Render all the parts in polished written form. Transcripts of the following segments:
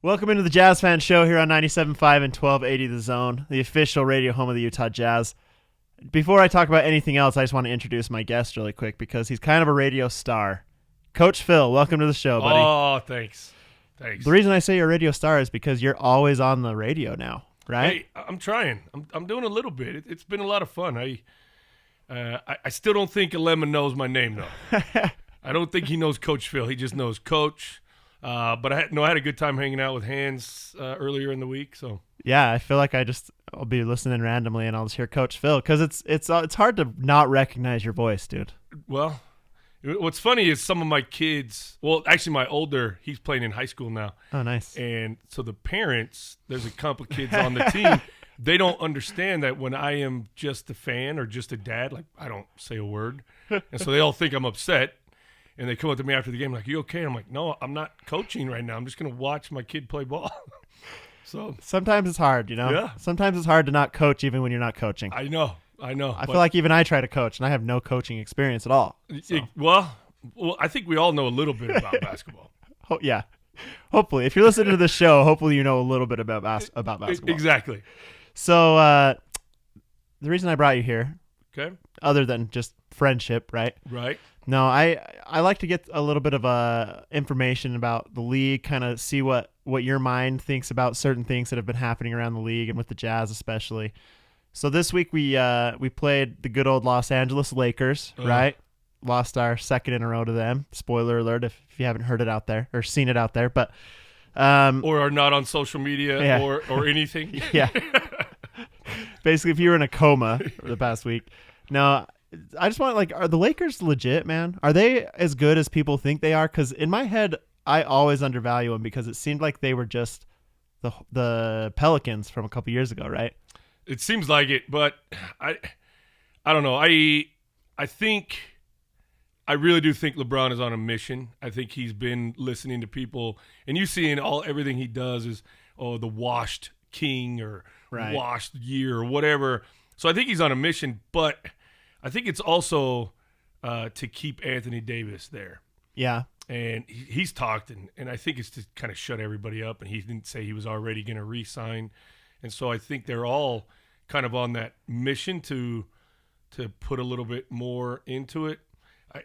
Welcome into the Jazz Fan Show here on 97.5 and 1280 The Zone, the official radio home of the Utah Jazz. Before I talk about anything else, I just want to introduce my guest really quick because he's kind of a radio star. Coach Phil, welcome to the show, buddy. Oh, thanks. The reason I say you're a radio star is because you're always on the radio now, right? Hey, I'm trying. I'm doing a little bit. It's been a lot of fun. I still don't think Alema knows my name, though. I don't think he knows Coach Phil. He just knows Coach. But I had a good time hanging out with Hans earlier in the week. So yeah, I feel like I'll be listening randomly and I'll just hear Coach Phil because it's hard to not recognize your voice, dude. Well, what's funny is some of my kids. Well, actually, my older, he's playing in high school now. Oh, nice. And so the parents, there's a couple kids on the team. They don't understand that when I am just a fan or just a dad, like I don't say a word, and so they all think I'm upset. And they come up to me after the game like, "You okay?" And I'm like, "No, I'm not coaching right now. I'm just going to watch my kid play ball." So sometimes it's hard, you know? Yeah. Sometimes it's hard to not coach even when you're not coaching. I know. I feel like even I try to coach, and I have no coaching experience at all. So. Well, I think we all know a little bit about basketball. Oh, yeah. Hopefully. If you're listening to this show, hopefully you know a little bit about basketball. Exactly. So the reason I brought you here, okay, other than just friendship, right? Right. No, I like to get a little bit of information about the league, kind of see what your mind thinks about certain things that have been happening around the league and with the Jazz especially. So this week we played the good old Los Angeles Lakers, right? Lost our second in a row to them. Spoiler alert if you haven't heard it out there or seen it out there, but or are not on social media or anything. Yeah. Basically, if you were in a coma for the past week. No, I just want, are the Lakers legit, man? Are they as good as people think they are? Because in my head, I always undervalue them because it seemed like they were just the Pelicans from a couple years ago, right? It seems like it, but I don't know. I really do think LeBron is on a mission. I think he's been listening to people, and you see in everything he does is the washed king or washed year or whatever. So I think he's on a mission, but I think it's also to keep Anthony Davis there. Yeah. And he's talked, and I think it's to kind of shut everybody up, and he didn't say he was already going to re-sign. And so I think they're all kind of on that mission to put a little bit more into it.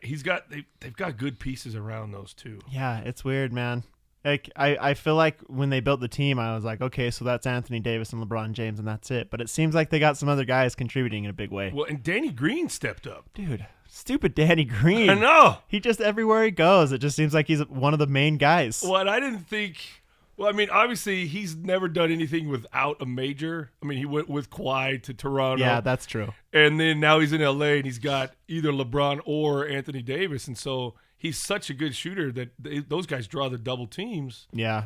They've got good pieces around those two. Yeah, it's weird, man. Like I feel like when they built the team, I was like, okay, so that's Anthony Davis and LeBron James, and that's it. But it seems like they got some other guys contributing in a big way. Well, and Danny Green stepped up. Dude, stupid Danny Green. I know. He just, everywhere he goes, it just seems like he's one of the main guys. Well, and I didn't think – well, I mean, obviously he's never done anything without a major. I mean, he went with Kawhi to Toronto. Yeah, that's true. And then now he's in L.A. and he's got either LeBron or Anthony Davis, and so – he's such a good shooter that those guys draw the double teams. Yeah.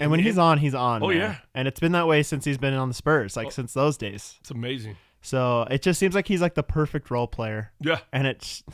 And when he's on, he's on. Oh, man. yeah. And it's been that way since he's been on the Spurs, since those days. It's amazing. So it just seems like he's like the perfect role player. Yeah. And it's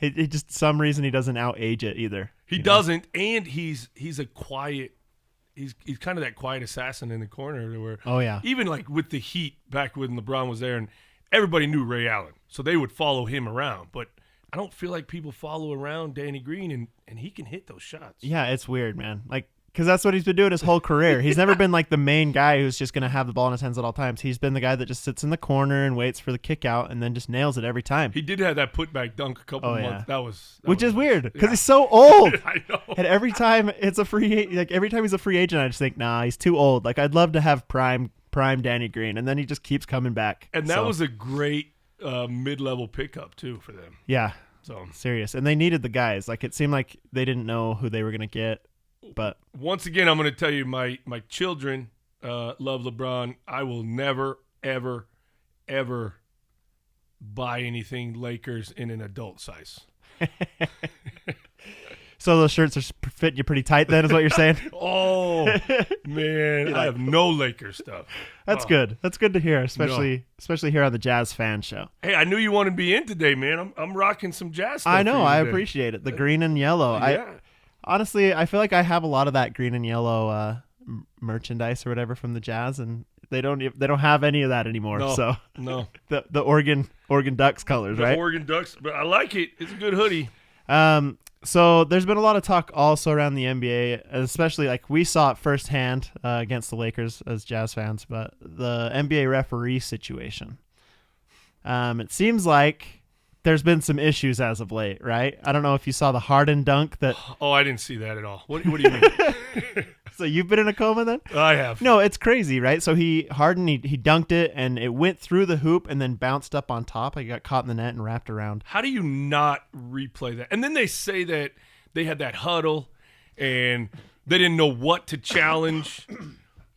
it just some reason he doesn't out-age it either. He doesn't, and he's a quiet – he's kind of that quiet assassin in the corner where – oh, yeah. Even like with the Heat back when LeBron was there, and everybody knew Ray Allen, so they would follow him around. But – I don't feel like people follow around Danny Green, and he can hit those shots. Yeah, it's weird, man. Because that's what he's been doing his whole career. He's never been like the main guy who's just going to have the ball in his hands at all times. He's been the guy that just sits in the corner and waits for the kick out and then just nails it every time. He did have that putback dunk a couple months. Yeah. That Which was is weird because he's so old. I know. And every time it's a every time he's a free agent, I just think, nah, he's too old. Like, I'd love to have prime Danny Green, and then he just keeps coming back. And that was a great mid-level pickup too for them. Yeah. So serious. And they needed the guys. Like, it seemed like they didn't know who they were going to get. But once again, I'm going to tell you, my children love LeBron. I will never, ever, ever buy anything Lakers in an adult size. So those shirts are fitting you pretty tight then is what you're saying? Oh, man. I have no Lakers stuff. That's good. That's good to hear, especially here on the Jazz Fan Show. Hey, I knew you wanted to be in today, man. I'm rocking some Jazz stuff. I know. I appreciate it. The green and yellow. Yeah. Honestly, I feel like I have a lot of that green and yellow merchandise or whatever from the Jazz, and they don't have any of that anymore. No, the Oregon Ducks colors, right? The Oregon Ducks, but I like it. It's a good hoodie. So there's been a lot of talk also around the NBA, especially like we saw it firsthand against the Lakers as Jazz fans, but the NBA referee situation. It seems like there's been some issues as of late, right? I don't know if you saw the Harden dunk that. Oh, I didn't see that at all. What do you mean? So you've been in a coma then? I have. No, it's crazy, right? So Harden dunked it and it went through the hoop and then bounced up on top. Like, got caught in the net and wrapped around. How do you not replay that? And then they say that they had that huddle and they didn't know what to challenge.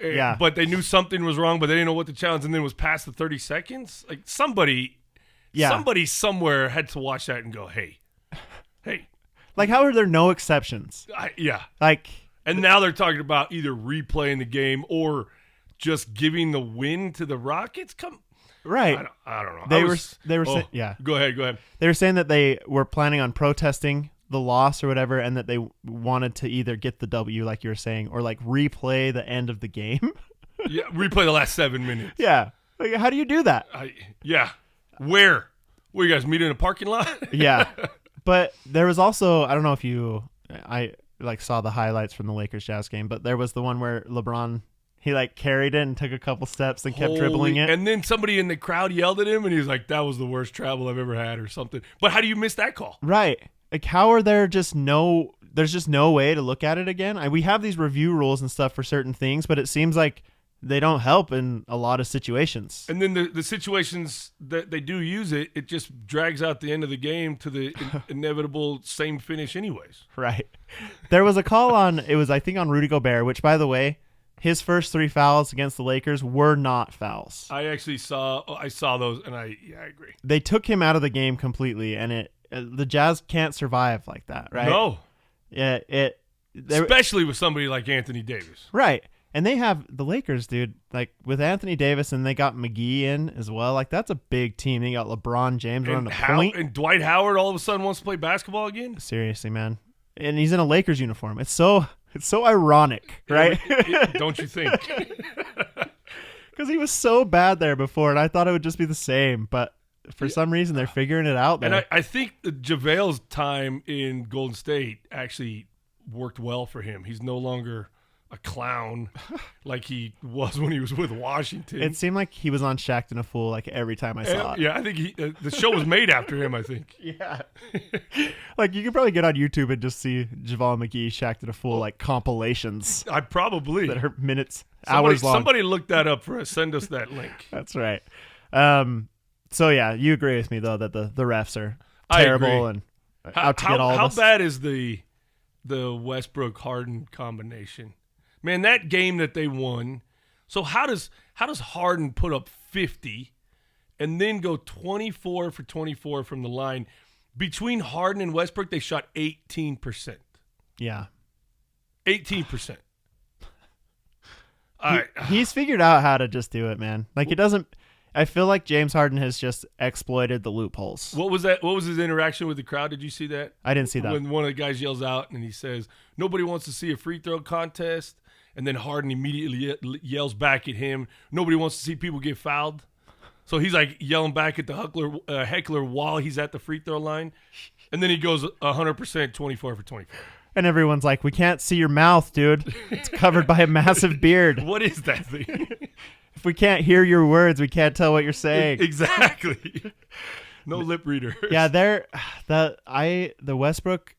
Yeah. But they knew something was wrong, but they didn't know what to challenge, and then it was past the 30 seconds. Like somebody somewhere had to watch that and go, hey. Like, how are there no exceptions? Yeah. Like. And now they're talking about either replaying the game or just giving the win to the Rockets. Right. I don't know. They were saying, yeah. Go ahead. They were saying that they were planning on protesting the loss or whatever, and that they wanted to either get the W, like you were saying, or like replay the end of the game. Yeah, replay the last 7 minutes. Yeah. Like, how do you do that? Yeah. Where you guys meet in a parking lot? Yeah. But there was also, I don't know if I saw the highlights from the Lakers Jazz game, but there was the one where LeBron, he like carried it and took a couple steps and kept dribbling it. And then somebody in the crowd yelled at him and he was like, that was the worst travel I've ever had or something. But how do you miss that call? Right. Like, how are there's just no way to look at it again? We have these review rules and stuff for certain things, but it seems like they don't help in a lot of situations. And then the situations that they do use it just drags out the end of the game to the inevitable same finish anyways. Right. There was a call on Rudy Gobert, which, by the way, his first 3 fouls against the Lakers were not fouls. I saw those, and I agree. They took him out of the game completely, and the Jazz can't survive like that, right? No. Yeah, especially with somebody like Anthony Davis. Right. And they have the Lakers, dude, like with Anthony Davis, and they got McGee in as well. Like, that's a big team. They got LeBron James running the point. And Dwight Howard all of a sudden wants to play basketball again? Seriously, man. And he's in a Lakers uniform. It's so ironic, right? Don't you think? Because he was so bad there before, and I thought it would just be the same. But for some reason, they're figuring it out there. And I think JaVale's time in Golden State actually worked well for him. He's no longer a clown like he was when he was with Washington. It seemed like he was on Shaqtin' a Fool like every time I saw it. Yeah, I think the show was made after him, I think. Yeah. Like, you could probably get on YouTube and just see JaVale McGee Shaqtin' a Fool like compilations. I probably. That are hours long. Somebody look that up for us. Send us that link. That's right. So yeah, you agree with me though that the refs are terrible and out to get all of us. How bad is the Westbrook Harden combination? Man, that game that they won. So how does Harden put up 50 and then go 24 for 24 from the line? Between Harden and Westbrook, they shot 18%. Yeah. 18%. He's figured out how to just do it, man. Like, it doesn't. I feel like James Harden has just exploited the loopholes. What was that? What was his interaction with the crowd? Did you see that? I didn't see that. When one of the guys yells out and he says, "Nobody wants to see a free throw contest," and then Harden immediately yells back at him, "Nobody wants to see people get fouled." So he's like yelling back at the heckler while he's at the free throw line, and then he goes 100% 24 for 24. And everyone's like, "We can't see your mouth, dude. It's covered by a massive beard. What is that thing?" If we can't hear your words, we can't tell what you're saying. Exactly. No lip readers. Yeah, the Westbrook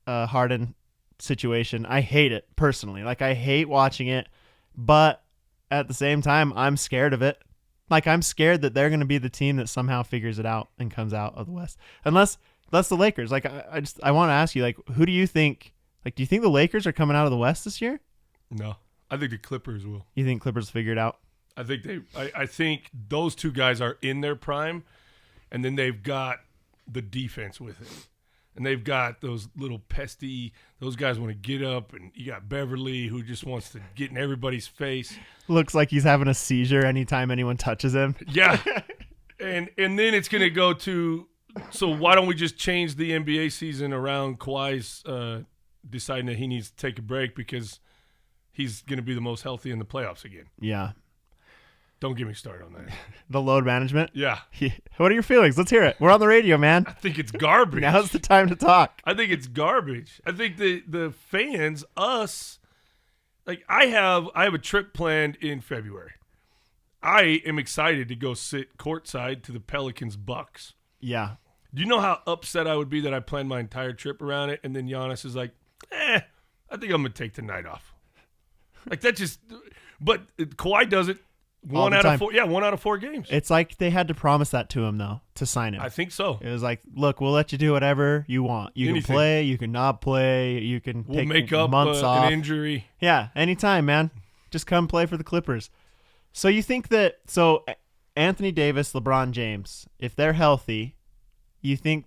Harden situation, I hate it personally. Like, I hate watching it, but at the same time, I'm scared of it. Like, I'm scared that they're going to be the team that somehow figures it out and comes out of the West. Unless that's the Lakers. Like, I want to ask you, like, who do you think? Like, do you think the Lakers are coming out of the West this year? No, I think the Clippers will. You think Clippers figure it out? I think those two guys are in their prime, and then they've got the defense with it. And they've got those little pesty, those guys want to get up, and you got Beverly who just wants to get in everybody's face. Looks like he's having a seizure anytime anyone touches him. Yeah. And then it's going to go to, so why don't we just change the NBA season around Kawhi's deciding that he needs to take a break because he's going to be the most healthy in the playoffs again. Yeah. Don't get me started on that. The load management? Yeah. What are your feelings? Let's hear it. We're on the radio, man. I think it's garbage. Now's the time to talk. I think it's garbage. I think the fans, us, like I have a trip planned in February. I am excited to go sit courtside to the Pelicans Bucks. Yeah. Do you know how upset I would be that I planned my entire trip around it, and then Giannis is like, I think I'm going to take the night off. Like that just – but Kawhi does it one out of 4 games. It's like they had to promise that to him, though, to sign him. I think so. It was like, look, we'll let you do whatever you want. You Anything. can play. You can not play. You can We'll take make up months off. an injury. Yeah, anytime, man. Just come play for the Clippers. So you think that – so Anthony Davis, LeBron James, if they're healthy, you think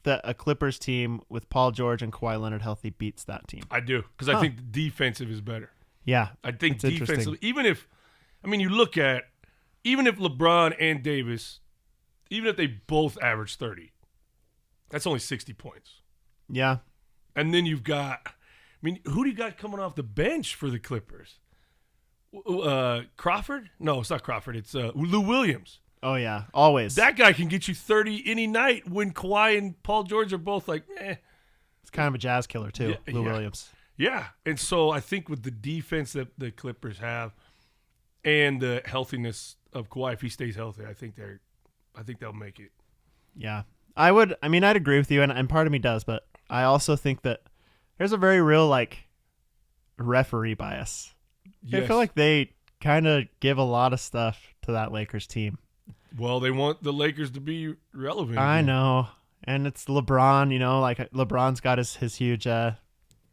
that a Clippers team with Paul George and Kawhi Leonard healthy beats that team? I do, because I think the defensive is better. Yeah. I think that's defensively, even if LeBron and Davis, even if they both average 30, that's only 60 points. Yeah. And then you've got, who do you got coming off the bench for the Clippers? Crawford? No, it's not Crawford. It's Lou Williams. Oh, yeah. Always. That guy can get you 30 any night when Kawhi and Paul George are both like, It's kind of a Jazz killer, too, Lou Williams. Yeah. And so I think with the defense that the Clippers have and the healthiness of Kawhi, if he stays healthy, I think they'll make it. Yeah. I'd agree with you, and part of me does, but I also think that there's a very real, referee bias. Yes. I feel like they kind of give a lot of stuff to that Lakers team. Well, they want the Lakers to be relevant. I know. And it's LeBron, LeBron's got his huge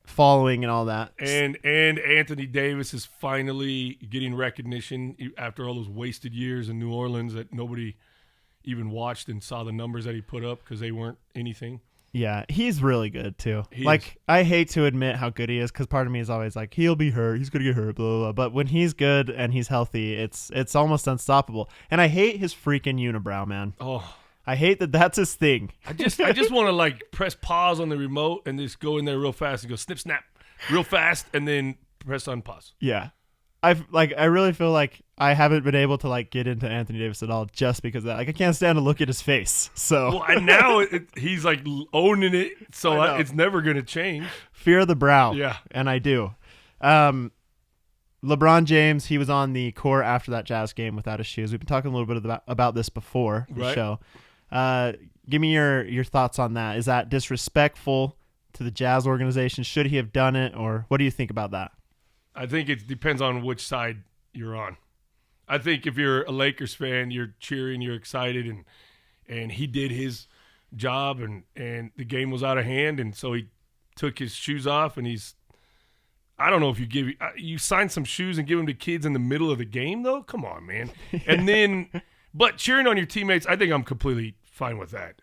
following and all that. And Anthony Davis is finally getting recognition after all those wasted years in New Orleans that nobody even watched and saw the numbers that he put up because they weren't anything. Yeah, he's really good too. He is. I hate to admit how good he is because part of me is always like, he'll be hurt, he's gonna get hurt, blah, blah, blah. But when he's good and he's healthy, it's almost unstoppable. And I hate his freaking unibrow, man. Oh, I hate that that's his thing. I just want to press pause on the remote and just go in there real fast and go snip snap real fast and then press unpause. Yeah. I really feel like I haven't been able to get into Anthony Davis at all just because of that. I can't stand to look at his face. So well, and now he's owning it, so it's never going to change. Fear of the brow. Yeah, and I do. LeBron James, he was on the court after that Jazz game without his shoes. We've been talking a little bit about this before the show. Give me your thoughts on that. Is that disrespectful to the Jazz organization? Should he have done it, or what do you think about that? I think it depends on which side you're on. I think if you're a Lakers fan, you're cheering, you're excited, and he did his job, and the game was out of hand, and so he took his shoes off, and I don't know if you sign some shoes and give them to kids in the middle of the game, though? Come on, man. And then, but cheering on your teammates, I think I'm completely fine with that.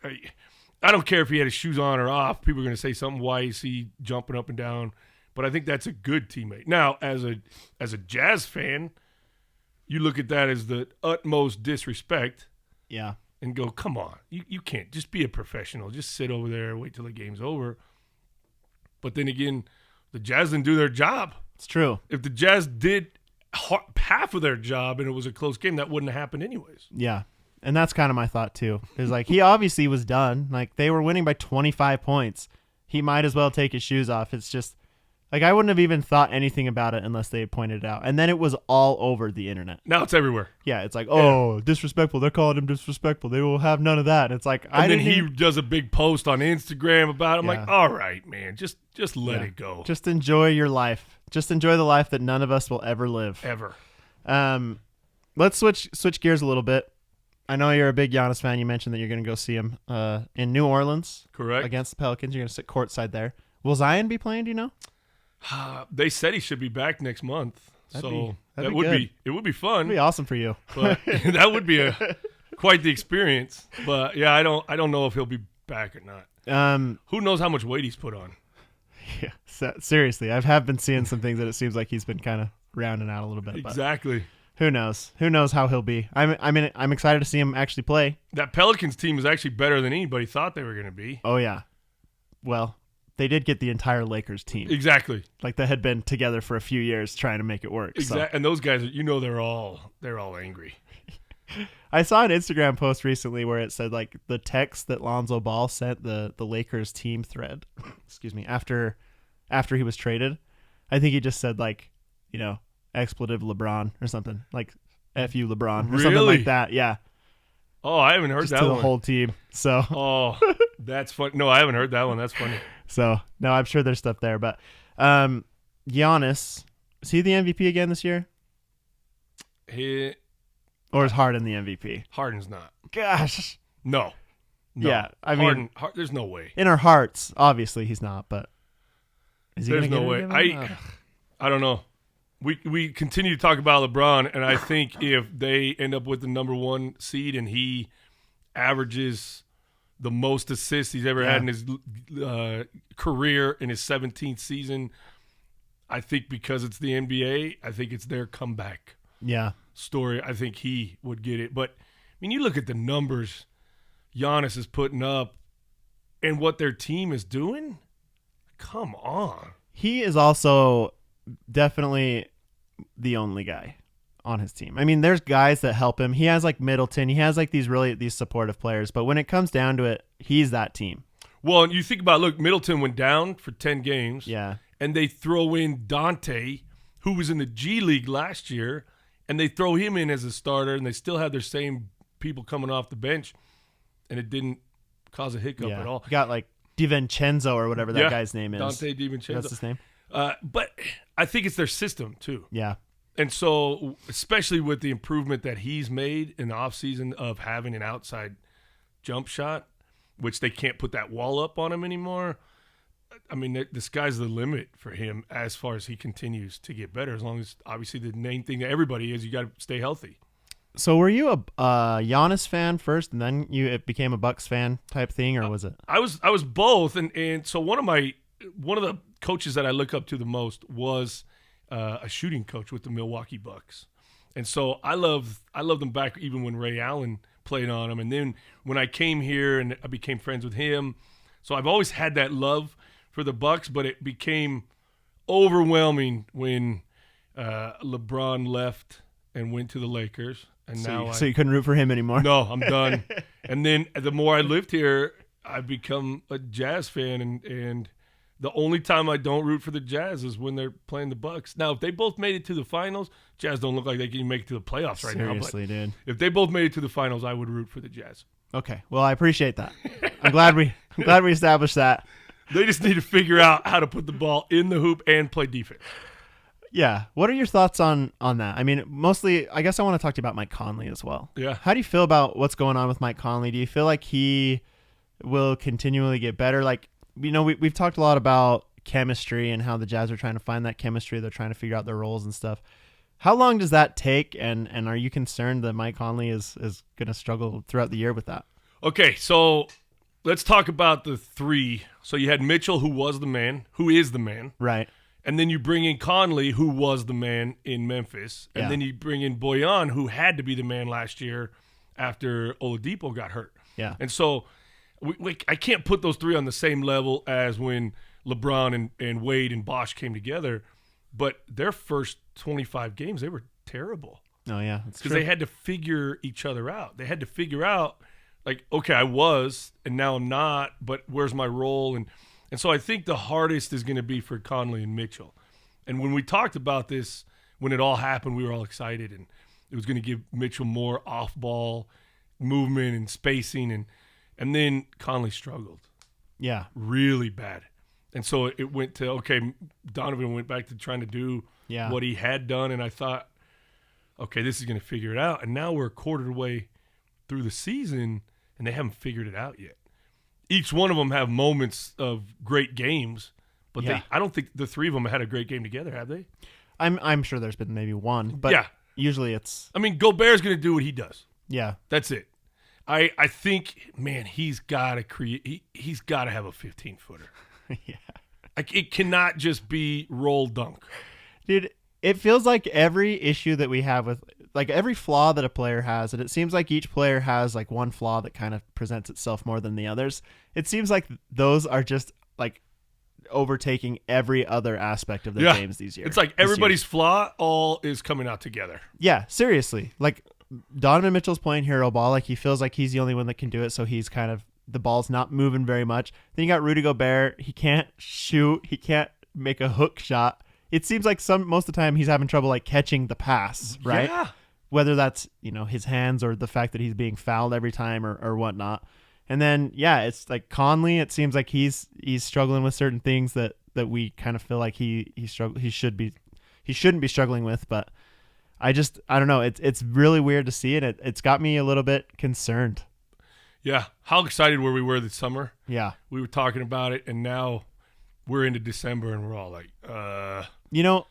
I don't care if he had his shoes on or off. People are going to say something, why is he jumping up and down? But I think that's a good teammate. Now, as a Jazz fan, you look at that as the utmost disrespect. Yeah. And go, come on. You can't. Just be a professional. Just sit over there, wait till the game's over. But then again, the Jazz didn't do their job. It's true. If the Jazz did half of their job and it was a close game, that wouldn't have happened anyways. Yeah. And that's kind of my thought, too. Is he obviously was done. They were winning by 25 points. He might as well take his shoes off. It's just... I wouldn't have even thought anything about it unless they had pointed it out. And then it was all over the internet. Now it's everywhere. Yeah, it's disrespectful. They're calling him disrespectful. They will have none of that. And it's he does a big post on Instagram about it. I'm all right, man, just let it go. Just enjoy your life. Just enjoy the life that none of us will ever live. Ever. Let's switch gears a little bit. I know you're a big Giannis fan. You mentioned that you're going to go see him in New Orleans. Correct. Against the Pelicans. You're going to sit courtside there. Will Zion be playing, do you know? They said he should be back next month, that'd would be fun. It'd be awesome for you. But that would be quite the experience. But yeah, I don't know if he'll be back or not. Who knows how much weight he's put on? Yeah, seriously, I have been seeing some things that it seems like he's been kind of rounding out a little bit. Exactly. Who knows? Who knows how he'll be? I'm excited to see him actually play. That Pelicans team is actually better than anybody thought they were going to be. Oh yeah. Well, they did get the entire Lakers team. Exactly. Like they had been together for a few years trying to make it work. Exactly. So. And those guys, they're all angry. I saw an Instagram post recently where it said like the text that Lonzo Ball sent the Lakers team thread, excuse me, after he was traded. I think he just said like, expletive LeBron or something, like F you LeBron or something like that. Yeah. Oh, I haven't heard just that to one. The whole team. So. Oh, that's funny. No, I haven't heard that one. That's funny. So no, I'm sure there's stuff there, but Giannis, is he the MVP again this year? Or is Harden the MVP? Harden's not. Gosh. No. Yeah, I mean, Harden, there's no way. In our hearts, obviously he's not, but is he? There's no way. I don't know. We continue to talk about LeBron, and I think if they end up with the number 1 seed and he averages the most assists he's ever had in his career in his 17th season, I think because it's the NBA, I think it's their comeback story. I think he would get it. But, I mean, you look at the numbers Giannis is putting up and what their team is doing, come on. He is also definitely the only guy on his team. I mean, there's guys that help him. He has like Middleton. He has like these supportive players. But when it comes down to it, he's that team. Well, you think about, look, Middleton went down for 10 games. Yeah. And they throw in Dante, who was in the G League last year, and they throw him in as a starter, and they still have their same people coming off the bench, and it didn't cause a hiccup at all. You got like DiVincenzo or whatever that guy's name is. Dante DiVincenzo. That's his name. But I think it's their system, too. Yeah. And so, especially with the improvement that he's made in the offseason of having an outside jump shot, which they can't put that wall up on him anymore, I mean, the sky's the limit for him as far as he continues to get better, as long as, obviously, the main thing to everybody is you got to stay healthy. So were you a Giannis fan first, and then it became a Bucks fan type thing, or was it? I was both, and so one of the coaches that I look up to the most was a shooting coach with the Milwaukee Bucks, and so I loved them back even when Ray Allen played on them, and then when I came here and I became friends with him, so I've always had that love for the Bucks, but it became overwhelming when LeBron left and went to the Lakers. And so you couldn't root for him anymore? No, I'm done. And then the more I lived here, I've become a Jazz fan, and the only time I don't root for the Jazz is when they're playing the Bucks. Now, if they both made it to the finals, Jazz don't look like they can make it to the playoffs right now. Seriously, dude. If they both made it to the finals, I would root for the Jazz. Okay, well, I appreciate that. I'm glad we established that. They just need to figure out how to put the ball in the hoop and play defense. Yeah. What are your thoughts on that? I mean, mostly, I guess I want to talk to you about Mike Conley as well. Yeah. How do you feel about what's going on with Mike Conley? Do you feel like he will continually get better? Like, we've talked a lot about chemistry and how the Jazz are trying to find that chemistry. They're trying to figure out their roles and stuff. How long does that take? And are you concerned that Mike Conley is going to struggle throughout the year with that? Okay, so let's talk about the three. So you had Mitchell, who is the man. Right. And then you bring in Conley, who was the man in Memphis. And then you bring in Bojan, who had to be the man last year after Oladipo got hurt. Yeah. And so I can't put those three on the same level as when LeBron and Wade and Bosh came together. But their first 25 games, they were terrible. Oh, yeah. Because they had to figure each other out. They had to figure out, like, okay, I was, and now I'm not, but where's my role? And so I think the hardest is going to be for Conley and Mitchell. And when we talked about this, when it all happened, we were all excited, and it was going to give Mitchell more off-ball movement and spacing, and then Conley struggled. Yeah. Really bad. And so it went to, okay, Donovan went back to trying to do what he had done, and I thought, okay, this is going to figure it out. And now we're a quarter way through the season, and they haven't figured it out yet. Each one of them have moments of great games, but I don't think the three of them had a great game together, have they? I'm sure there's been maybe one, but usually it's... I mean, Gobert's going to do what he does. Yeah. That's it. I think, man, he's got to create... He's got to have a 15-footer. Yeah. Like, it cannot just be roll dunk. Dude, it feels like every issue that we have with... Like, every flaw that a player has, and it seems like each player has, like, one flaw that kind of presents itself more than the others. It seems like those are just, like, overtaking every other aspect of their games these years. It's like everybody's flaw all is coming out together. Yeah, seriously. Like Donovan Mitchell's playing hero ball. Like he feels like he's the only one that can do it. So he's kind of, the ball's not moving very much. Then you got Rudy Gobert. He can't shoot. He can't make a hook shot. It seems like most of the time he's having trouble like catching the pass, right? Yeah. Whether that's, his hands or the fact that he's being fouled every time or whatnot. And then, it's like Conley. It seems like he's struggling with certain things that we kind of feel like he shouldn't be struggling with. But I don't know. It's really weird to see it. It's got me a little bit concerned. Yeah. How excited we were this summer? Yeah. We were talking about it, and now we're into December, and we're all like,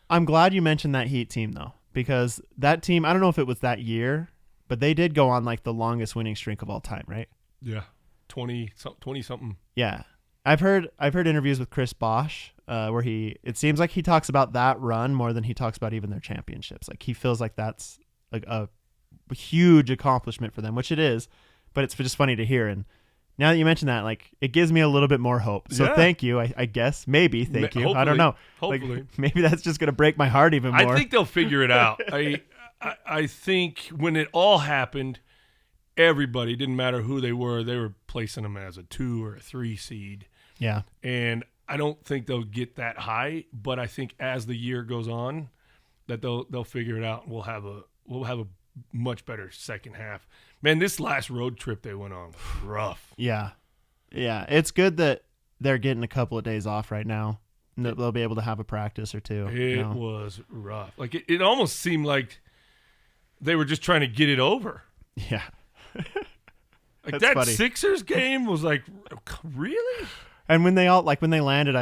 I'm glad you mentioned that Heat team, though, because that team, I don't know if it was that year, but they did go on like the longest winning streak of all time, right? Yeah. 20-something. Yeah. I've heard interviews with Chris Bosh where it seems like he talks about that run more than he talks about even their championships. Like he feels like that's like a huge accomplishment for them, which it is, but it's just funny to hear. And now that you mention that, like it gives me a little bit more hope. So thank you, I guess. Maybe thank you. Hopefully, I don't know. Hopefully. Like, maybe that's just going to break my heart even more. I think they'll figure it out. I think when it all happened, everybody, didn't matter who they were placing them as a 2 or a 3 seed. Yeah. And I don't think they'll get that high, but I think as the year goes on that they'll figure it out and we'll have a much better second half. Man, this last road trip they went on was rough. Yeah. Yeah. It's good that they're getting a couple of days off right now. And they'll be able to have a practice or two. It was rough. Like it almost seemed like they were just trying to get it over. Yeah. Like that funny. Sixers game was like, really? And when they landed,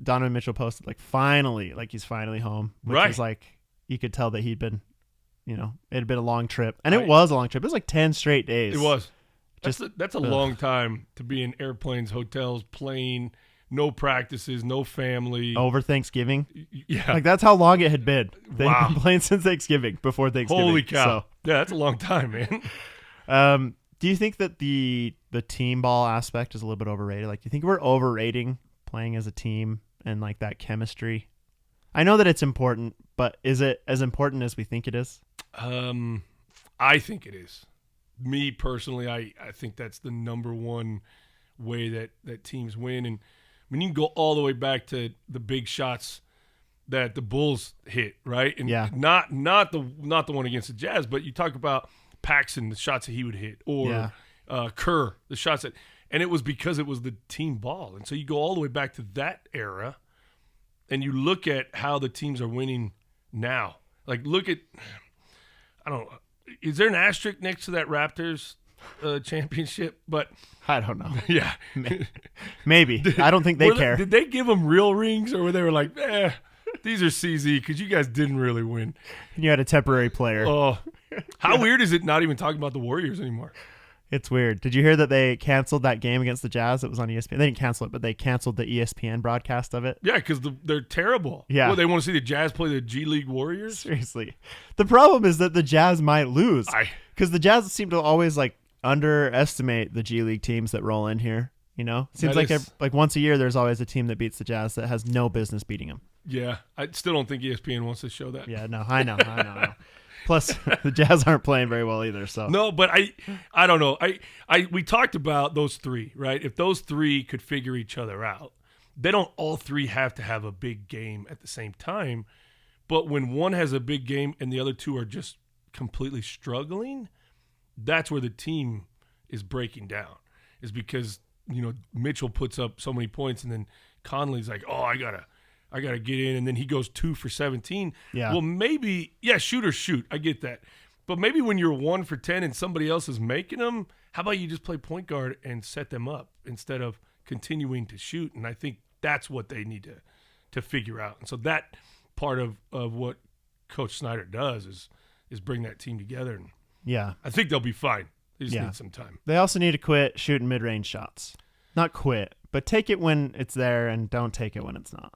Donovan Mitchell posted like finally, like he's finally home, which was like you could tell that he'd been, it had been a long trip, and it was a long trip. It was like 10 straight days. It was. That's a long time to be in airplanes, hotels, plane, no practices, no family over Thanksgiving. Yeah, like that's how long it had been. They've wow. been playing since Thanksgiving, before Thanksgiving. Holy cow! So. Yeah, that's a long time, man. Do you think that the team ball aspect is a little bit overrated? Like, do you think we're overrating playing as a team and like that chemistry? I know that it's important, but is it as important as we think it is? I think it is. Me personally, I think that's the number one way that teams win. And when you can go all the way back to the big shots that the Bulls hit, right? And not the one against the Jazz, but you talk about Paxson, the shots that he would hit, or Kerr, the shots that, and it was because it was the team ball. And so you go all the way back to that era, and you look at how the teams are winning now. Like, look at, I don't know, is there an asterisk next to that Raptors championship? But I don't know. Yeah, maybe. I don't think they care. Did they give them real rings, or were they like, these are CZ because you guys didn't really win? And you had a temporary player. Oh. How weird is it not even talking about the Warriors anymore? It's weird. Did you hear that they canceled that game against the Jazz? It was on ESPN. They didn't cancel it, but they canceled the ESPN broadcast of it. Yeah, because they're terrible. Yeah. Well, they want to see the Jazz play the G League Warriors? Seriously. The problem is that the Jazz might lose. Because the Jazz seem to always like underestimate the G League teams that roll in here. Seems like once a year there's always a team that beats the Jazz that has no business beating them. Yeah, I still don't think ESPN wants to show that. Yeah, no, I know. Plus, the Jazz aren't playing very well either. So no, but I don't know. We talked about those three, right? If those three could figure each other out, they don't all three have to have a big game at the same time. But when one has a big game and the other two are just completely struggling, that's where the team is breaking down. Is because Mitchell puts up so many points, and then Conley's like, oh, I gotta get in, and then he goes 2 for 17. Yeah. Well, maybe, shoot. I get that. But maybe when you're 1 for 10 and somebody else is making them, how about you just play point guard and set them up instead of continuing to shoot? And I think that's what they need to figure out. And so that part of what Coach Snyder does is bring that team together. And yeah, I think they'll be fine. They just need some time. They also need to quit shooting mid-range shots. Not quit, but take it when it's there and don't take it when it's not.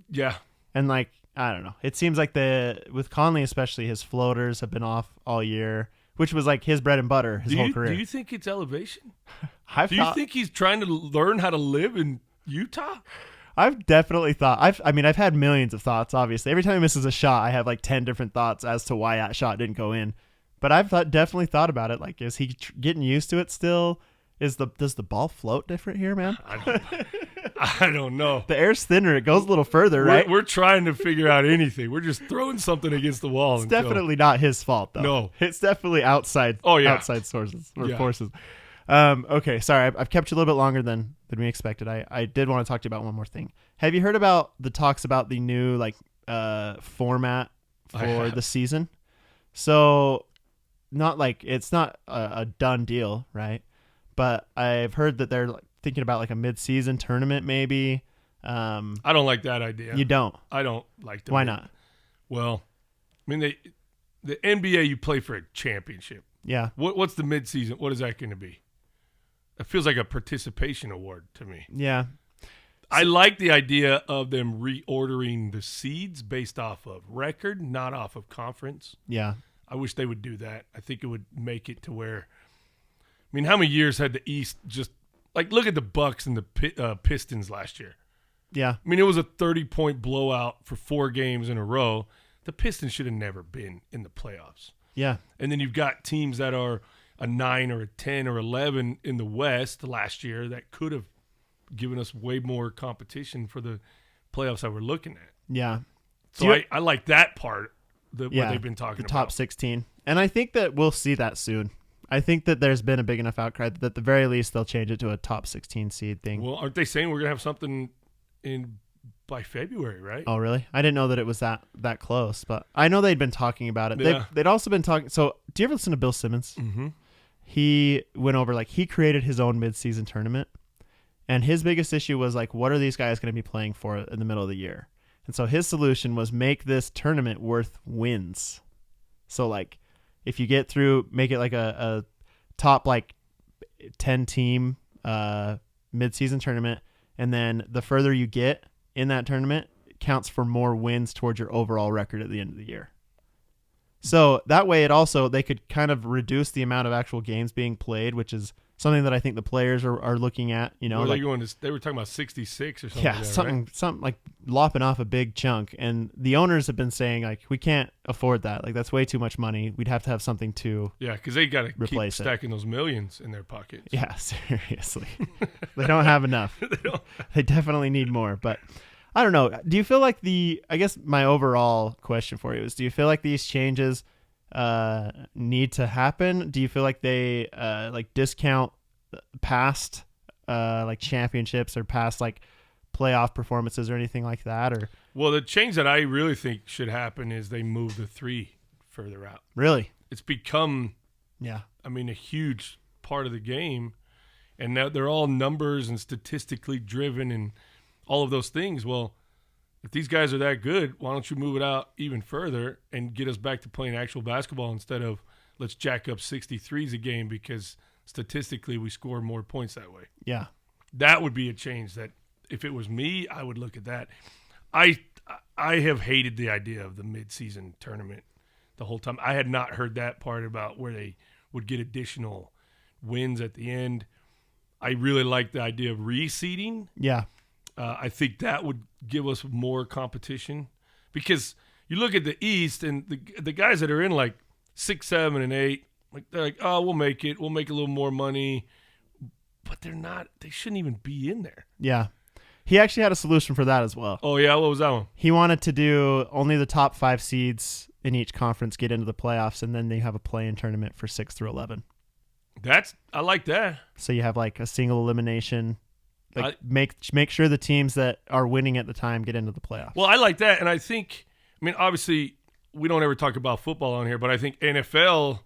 Yeah. And like, I don't know. It seems like with Conley especially, his floaters have been off all year, which was like his bread and butter his whole career. Do you think it's elevation? Do you think he's trying to learn how to live in Utah? I've definitely thought. I've had millions of thoughts. Obviously, every time he misses a shot, I have like 10 different thoughts as to why that shot didn't go in. But I've definitely thought about it. Like, is he getting used to it still? Does the ball float different here, man? I don't know. The air's thinner. It goes a little further, right? We're trying to figure out anything. We're just throwing something against the wall. It's definitely not his fault, though. No. It's definitely outside. Oh, yeah. Outside sources or forces. Okay, sorry. I've kept you a little bit longer than we expected. I did want to talk to you about one more thing. Have you heard about the talks about the new format for the season? So, not like it's not a done deal, right? But I've heard that they're thinking about like a mid-season tournament, maybe. I don't like that idea. You don't? I don't like that. Why not? Well, I mean, the NBA, you play for a championship. Yeah. What's the mid-season? What is that going to be? It feels like a participation award to me. Yeah. I like the idea of them reordering the seeds based off of record, not off of conference. Yeah. I wish they would do that. I think it would make it to where, I mean, how many years had the East just like look at the Bucks and the Pistons last year? Yeah. I mean, it was a 30-point blowout for 4 games in a row. The Pistons should have never been in the playoffs. Yeah. And then you've got teams that are a 9 or a 10 or 11 in the West last year that could have given us way more competition for the playoffs that we're looking at. Yeah. So I like that part, what they've been talking about. The top 16. And I think that we'll see that soon. I think that there's been a big enough outcry that at the very least they'll change it to a top 16 seed thing. Well, aren't they saying we're going to have something by February, right? Oh, really? I didn't know that it was that close, but I know they'd been talking about it. Yeah. They'd also been talking. So do you ever listen to Bill Simmons? Mm-hmm. He went over, he created his own midseason tournament. And his biggest issue was, what are these guys going to be playing for in the middle of the year? And so his solution was make this tournament worth wins. So, if you get through, make it a top, 10-team midseason tournament. And then the further you get in that tournament, it counts for more wins towards your overall record at the end of the year. So that way they could kind of reduce the amount of actual games being played, which is something that I think the players are looking at. They were talking about 66 or something. Yeah, like that, something like lopping off a big chunk. And the owners have been saying we can't afford that. That's way too much money. We'd have to have something to because they got to keep it. Stacking those millions in their pockets. Yeah, seriously. They don't have enough. They definitely need more. But I don't know. Do you feel like I guess my overall question for you is, do you feel like these changes need to happen? Do you feel like they discount past championships or past playoff performances or anything like that? Or well, the change that I really think should happen is they move the 3 further out. Really? It's become a huge part of the game, and now they're all numbers and statistically driven and all of those things. Well, if these guys are that good, why don't you move it out even further and get us back to playing actual basketball instead of let's jack up 63s a game because statistically we score more points that way. Yeah. That would be a change that if it was me, I would look at that. I have hated the idea of the midseason tournament the whole time. I had not heard that part about where they would get additional wins at the end. I really like the idea of reseeding. Yeah. I think that would give us more competition because you look at the East and the guys that are in 6, 7, and 8, they're like, oh, we'll make it. We'll make a little more money. But they're not. They shouldn't even be in there. Yeah. He actually had a solution for that as well. Oh, yeah? What was that one? He wanted to do only the top 5 seeds in each conference get into the playoffs, and then they have a play-in tournament for 6 through 11. I like that. So you have a single elimination. Make sure the teams that are winning at the time get into the playoffs. Well, I like that, and I think, obviously, we don't ever talk about football on here, but I think NFL,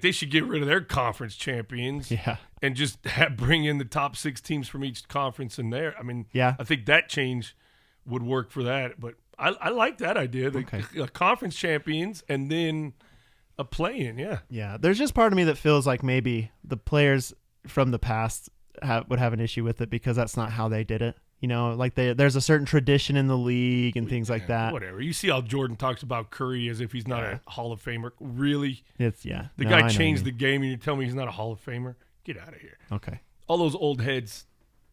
they should get rid of their conference champions, and just bring in the top 6 teams from each conference in there. I think that change would work for that, but I like that idea. The conference champions and then a play-in, Yeah, there's just part of me that feels like maybe the players from the past would have an issue with it because that's not how they did it. There's a certain tradition in the league and things like that. Whatever. You see how Jordan talks about Curry as if he's not a Hall of Famer. Really? The guy changed the game and you tell me he's not a Hall of Famer? Get out of here. Okay. All those old heads,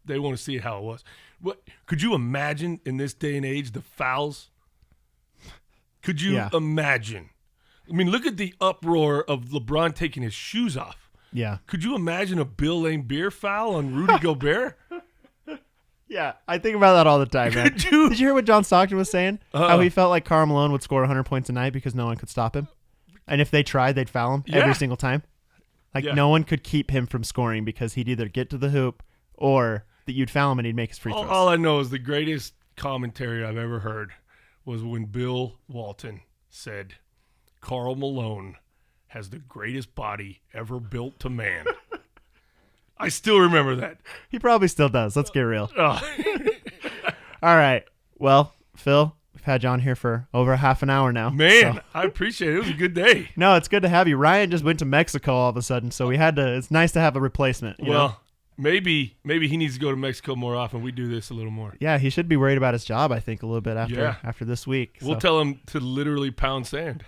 They want to see how it was. What could you imagine in this day and age the fouls? Could you imagine? I mean, look at the uproar of LeBron taking his shoes off. Yeah. Could you imagine a Bill Laimbeer foul on Rudy Gobert? Yeah, I think about that all the time, man. Did you hear what John Stockton was saying? How he felt like Karl Malone would score 100 points a night because no one could stop him. And if they tried, they'd foul him every single time. Like, no one could keep him from scoring because he'd either get to the hoop or that you'd foul him and he'd make his free throws. All I know is the greatest commentary I've ever heard was when Bill Walton said, Karl Malone has the greatest body ever built to man. I still remember that. He probably still does. Let's get real. Oh. All right. Well, Phil, we've had you on here for over half an hour now. Man, so. I appreciate it. It was a good day. No, it's good to have you. Ryan just went to Mexico all of a sudden, so we had to. It's nice to have a replacement. You know? Maybe he needs to go to Mexico more often. We do this a little more. Yeah, he should be worried about his job, I think, a little bit after this week. We'll tell him to literally pound sand.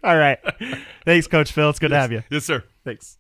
All right. Thanks, Coach Phil. It's good to have you. Yes, sir. Thanks.